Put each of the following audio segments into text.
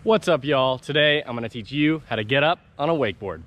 What's up, y'all? Today I'm gonna teach you how to get up on a wakeboard.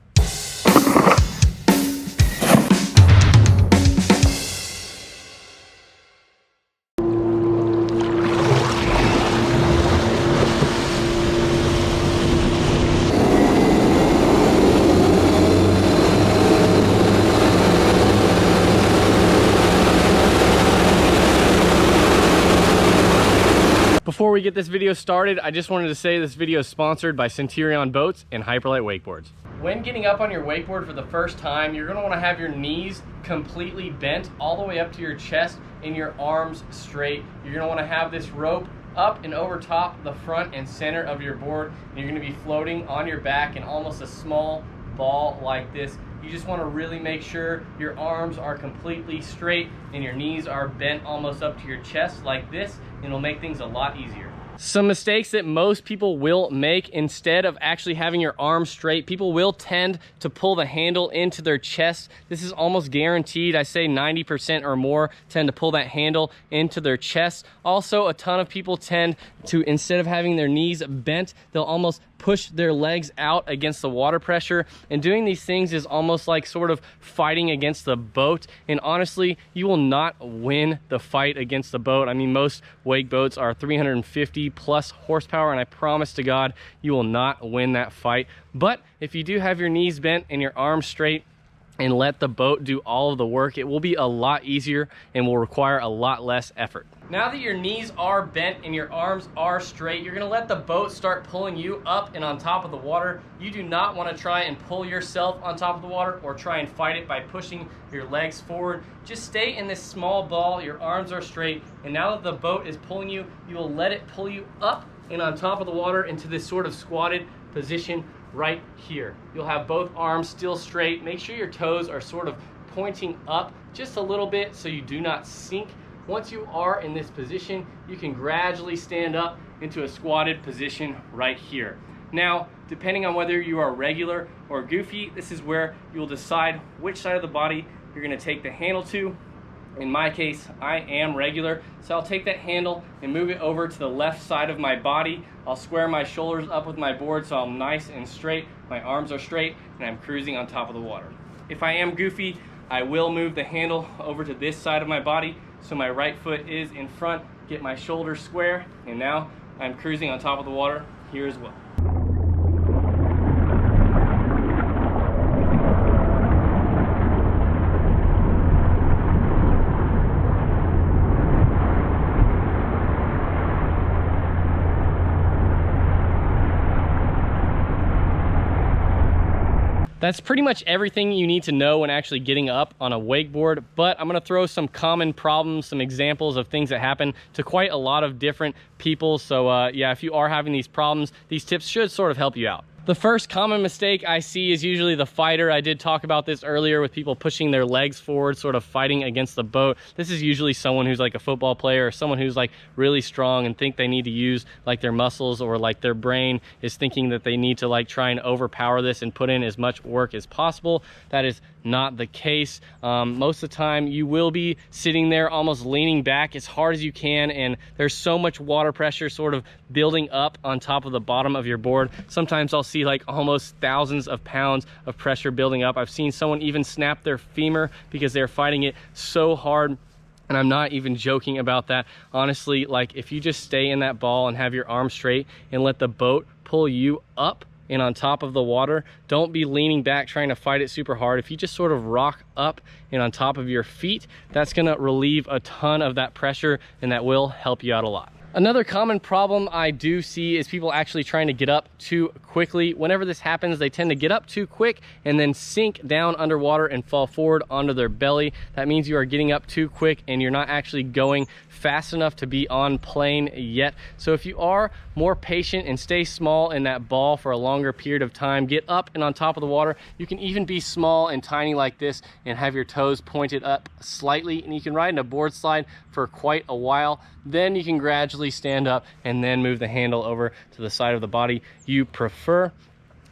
Before we get this video started, I just wanted to say this video is sponsored by Centurion Boats and Hyperlight Wakeboards. When getting up on your wakeboard for the first time, you're gonna wanna have your knees completely bent all the way up to your chest and your arms straight. You're gonna wanna have this rope up and over top the front and center of your board, and you're gonna be floating on your back in almost a small ball like this. You just want to really make sure your arms are completely straight and your knees are bent almost up to your chest like this, and it'll make things a lot easier. Some mistakes that most people will make: instead of actually having your arms straight, people will tend to pull the handle into their chest. This is almost guaranteed. I say 90% or more tend to pull that handle into their chest. Also, a ton of people tend to, instead of having their knees bent, they'll almost push their legs out against the water pressure. And doing these things is almost like sort of fighting against the boat. And honestly, you will not win the fight against the boat. I mean, most wake boats are 350 plus horsepower, and I promise to God, you will not win that fight. But if you do have your knees bent and your arms straight and let the boat do all of the work, it will be a lot easier and will require a lot less effort. Now that your knees are bent and your arms are straight, you're gonna let the boat start pulling you up and on top of the water. You do not wanna try and pull yourself on top of the water or try and fight it by pushing your legs forward. Just stay in this small ball, your arms are straight, and now that the boat is pulling you, you will let it pull you up and on top of the water into this sort of squatted position right here. You'll have both arms still straight. Make sure your toes are sort of pointing up just a little bit so you do not sink. Once you are in this position, you can gradually stand up into a squatted position right here. Now, depending on whether you are regular or goofy, this is where you'll decide which side of the body you're gonna take the handle to. In my case, I am regular, so I'll take that handle and move it over to the left side of my body. I'll square my shoulders up with my board so I'm nice and straight, my arms are straight, and I'm cruising on top of the water. If I am goofy, I will move the handle over to this side of my body so my right foot is in front, get my shoulders square, and now I'm cruising on top of the water here as well. That's pretty much everything you need to know when actually getting up on a wakeboard, but I'm gonna throw some common problems, some examples of things that happen to quite a lot of different people. So yeah, if you are having these problems, these tips should sort of help you out. The first common mistake I see is usually the fighter. I did talk about this earlier with people pushing their legs forward, sort of fighting against the boat. This is usually someone who's like a football player or someone who's like really strong and think they need to use like their muscles, or like their brain is thinking that they need to like try and overpower this and put in as much work as possible. That is not the case. Most of the time you will be sitting there almost leaning back as hard as you can, and there's so much water pressure sort of building up on top of the bottom of your board. Sometimes I'll see like almost thousands of pounds of pressure building up. I've seen someone even snap their femur because they're fighting it so hard. And I'm not even joking about that. Honestly, like if you just stay in that ball and have your arms straight and let the boat pull you up and on top of the water, don't be leaning back trying to fight it super hard. If you just sort of rock up and on top of your feet, that's gonna relieve a ton of that pressure, and that will help you out a lot. Another common problem I do see is people actually trying to get up too quickly. Whenever this happens, they tend to get up too quick and then sink down underwater and fall forward onto their belly. That means you are getting up too quick and you're not actually going fast enough to be on plane yet. So if you are more patient and stay small in that ball for a longer period of time, get up and on top of the water. You can even be small and tiny like this and have your toes pointed up slightly, and you can ride in a board slide for quite a while. Then you can gradually stand up and then move the handle over to the side of the body you prefer,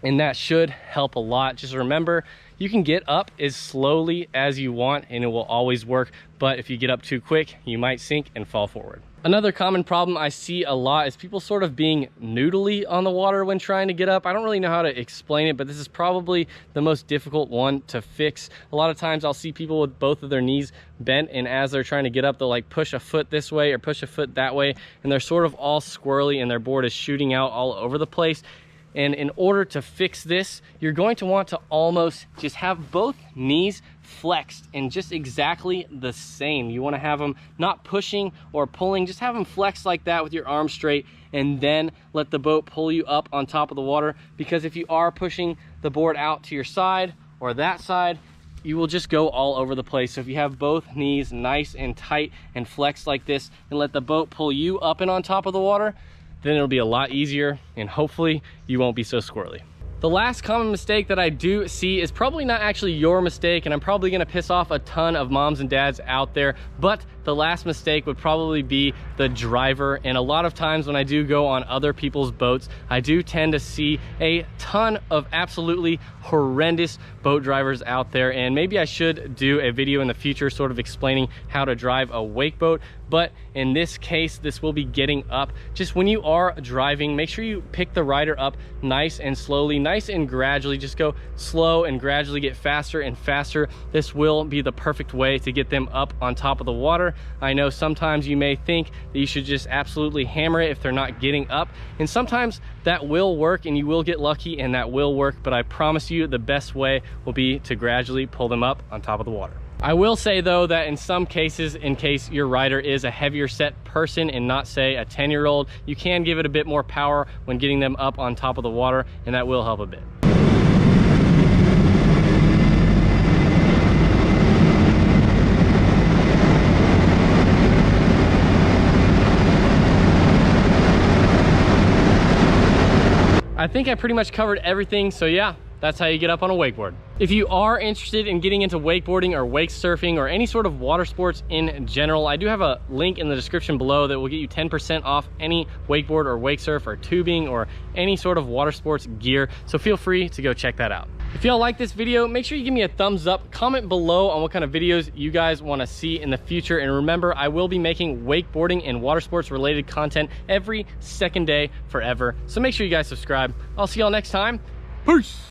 and that should help a lot. Just remember, you can get up as slowly as you want and it will always work, but if you get up too quick, you might sink and fall forward. Another common problem I see a lot is people sort of being noodly on the water when trying to get up. I don't really know how to explain it, but this is probably the most difficult one to fix. A lot of times I'll see people with both of their knees bent, and as they're trying to get up, they'll like push a foot this way or push a foot that way, and they're sort of all squirrely and their board is shooting out all over the place. And in order to fix this, you're going to want to almost just have both knees flexed and just exactly the same. You want to have them not pushing or pulling, just have them flexed like that with your arms straight, and then let the boat pull you up on top of the water. Because if you are pushing the board out to your side or that side, you will just go all over the place. So if you have both knees nice and tight and flexed like this and let the boat pull you up and on top of the water, then it'll be a lot easier and hopefully you won't be so squirrely. The last common mistake that I do see is probably not actually your mistake, and I'm probably gonna piss off a ton of moms and dads out there, but the last mistake would probably be the driver. And a lot of times when I do go on other people's boats, I do tend to see a ton of absolutely horrendous boat drivers out there. And maybe I should do a video in the future sort of explaining how to drive a wake boat. But in this case, this will be getting up. Just when you are driving, make sure you pick the rider up nice and slowly, nice and gradually. Just go slow and gradually get faster and faster. This will be the perfect way to get them up on top of the water. I know sometimes you may think that you should just absolutely hammer it if they're not getting up. And sometimes that will work and you will get lucky and that will work. But I promise you the best way will be to gradually pull them up on top of the water. I will say though that in some cases, in case your rider is a heavier set person and not say a 10-year-old, you can give it a bit more power when getting them up on top of the water, and that will help a bit. I think I pretty much covered everything, so yeah, that's how you get up on a wakeboard. If you are interested in getting into wakeboarding or wake surfing or any sort of water sports in general, I do have a link in the description below that will get you 10% off any wakeboard or wake surf or tubing or any sort of water sports gear. So feel free to go check that out. If y'all like this video, make sure you give me a thumbs up, comment below on what kind of videos you guys want to see in the future. And remember, I will be making wakeboarding and water sports related content every second day forever. So make sure you guys subscribe. I'll see y'all next time. Peace.